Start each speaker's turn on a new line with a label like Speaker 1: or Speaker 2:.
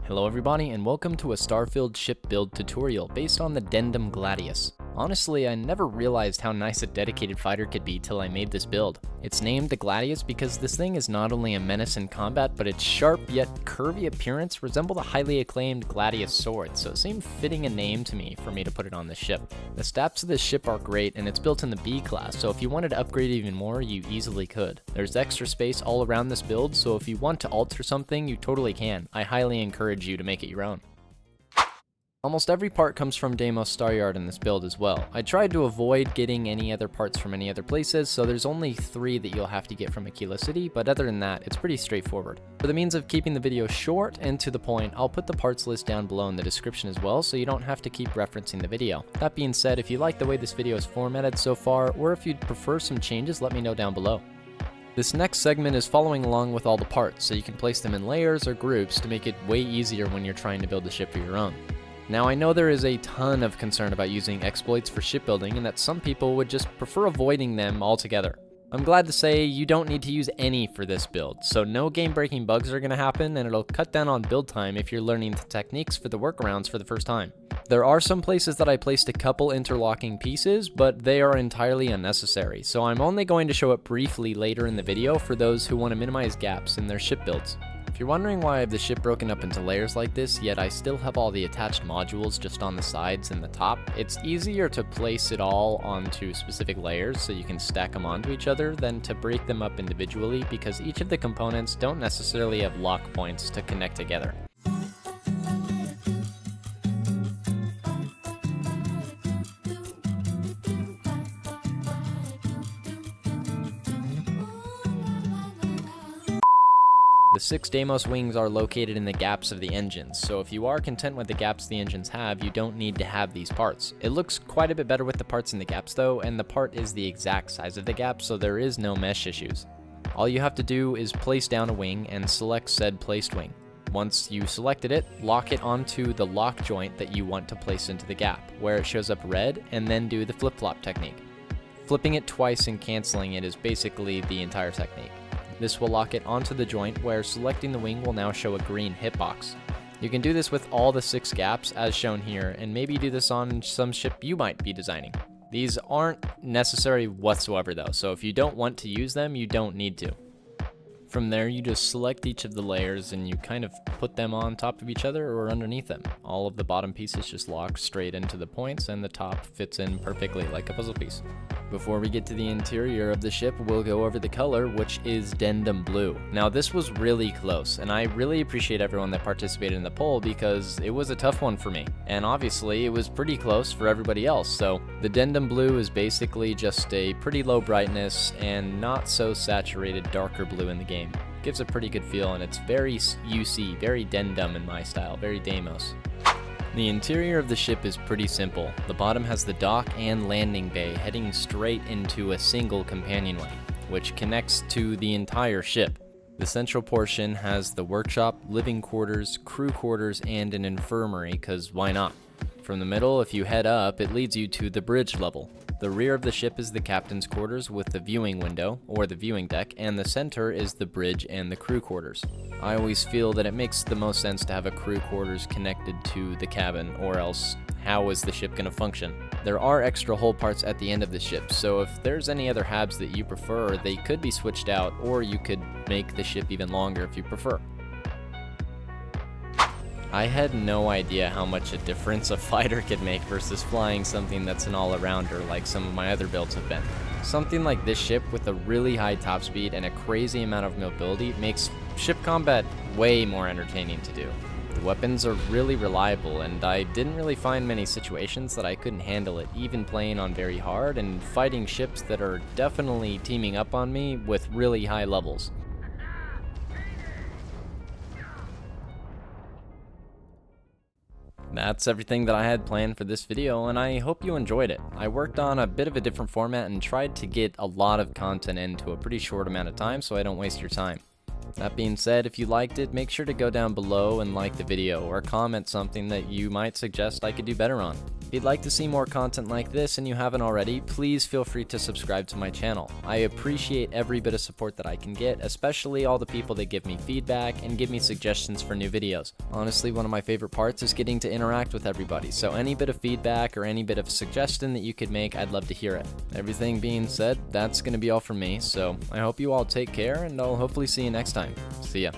Speaker 1: Hello everybody and welcome to a Starfield ship build tutorial based on the Dendem Gladius. Honestly, I never realized how nice a dedicated fighter could be till I made this build. It's named the Gladius because this thing is not only a menace in combat, but its sharp yet curvy appearance resembled a highly acclaimed Gladius sword, so it seemed fitting a name to me for me to put it on this ship. The stats of this ship are great and it's built in the B class, so if you wanted to upgrade it even more, you easily could. There's extra space all around this build, so if you want to alter something, you totally can. I highly encourage you to make it your own. Almost every part comes from Deimos Staryard in this build as well. I tried to avoid getting any other parts from any other places, so there's only 3 that you'll have to get from Akila City, but other than that, it's pretty straightforward. For the means of keeping the video short and to the point, I'll put the parts list down below in the description as well, so you don't have to keep referencing the video. That being said, if you like the way this video is formatted so far, or if you'd prefer some changes, let me know down below. This next segment is following along with all the parts, so you can place them in layers or groups to make it way easier when you're trying to build a ship of your own. Now I know there is a ton of concern about using exploits for shipbuilding and that some people would just prefer avoiding them altogether. I'm glad to say you don't need to use any for this build, so no game-breaking bugs are going to happen and it'll cut down on build time if you're learning the techniques for the workarounds for the first time. There are some places that I placed a couple interlocking pieces, but they are entirely unnecessary, so I'm only going to show it briefly later in the video for those who want to minimize gaps in their ship builds. If you're wondering why I have the ship broken up into layers like this, yet I still have all the attached modules just on the sides and the top, it's easier to place it all onto specific layers so you can stack them onto each other than to break them up individually because each of the components don't necessarily have lock points to connect together. The 6 Deimos wings are located in the gaps of the engines, so if you are content with the gaps the engines have, you don't need to have these parts. It looks quite a bit better with the parts in the gaps though, and the part is the exact size of the gap, so there is no mesh issues. All you have to do is place down a wing and select said placed wing. Once you selected it, lock it onto the lock joint that you want to place into the gap, where it shows up red, and then do the flip-flop technique. Flipping it twice and canceling it is basically the entire technique. This will lock it onto the joint where selecting the wing will now show a green hitbox. You can do this with all the 6 gaps as shown here, and maybe do this on some ship you might be designing. These aren't necessary whatsoever though, so if you don't want to use them, you don't need to. From there, you just select each of the layers and you kind of put them on top of each other or underneath them. All of the bottom pieces just lock straight into the points and the top fits in perfectly like a puzzle piece. Before we get to the interior of the ship, we'll go over the color, which is Dendem Blue. Now this was really close, and I really appreciate everyone that participated in the poll because it was a tough one for me. And obviously it was pretty close for everybody else, so the Dendem Blue is basically just a pretty low brightness and not so saturated darker blue in the game. Gives a pretty good feel, and it's very UC, very Dendem in my style, very Deimos. The interior of the ship is pretty simple. The bottom has the dock and landing bay heading straight into a single companionway, which connects to the entire ship. The central portion has the workshop, living quarters, crew quarters, and an infirmary, cause why not? From the middle, if you head up, it leads you to the bridge level. The rear of the ship is the captain's quarters with the viewing window, or the viewing deck, and the center is the bridge and the crew quarters. I always feel that it makes the most sense to have a crew quarters connected to the cabin, or else how is the ship going to function? There are extra hull parts at the end of the ship, so if there's any other habs that you prefer, they could be switched out, or you could make the ship even longer if you prefer. I had no idea how much a difference a fighter could make versus flying something that's an all-arounder like some of my other builds have been. Something like this ship with a really high top speed and a crazy amount of mobility makes ship combat way more entertaining to do. The weapons are really reliable, and I didn't really find many situations that I couldn't handle it, even playing on very hard and fighting ships that are definitely teaming up on me with really high levels. That's everything that I had planned for this video, and I hope you enjoyed it. I worked on a bit of a different format and tried to get a lot of content into a pretty short amount of time so I don't waste your time. That being said, if you liked it, make sure to go down below and like the video or comment something that you might suggest I could do better on. If you'd like to see more content like this and you haven't already, please feel free to subscribe to my channel. I appreciate every bit of support that I can get, especially all the people that give me feedback and give me suggestions for new videos. Honestly, one of my favorite parts is getting to interact with everybody, so any bit of feedback or any bit of suggestion that you could make, I'd love to hear it. Everything being said, that's going to be all from me, so I hope you all take care, and I'll hopefully see you next time. See ya.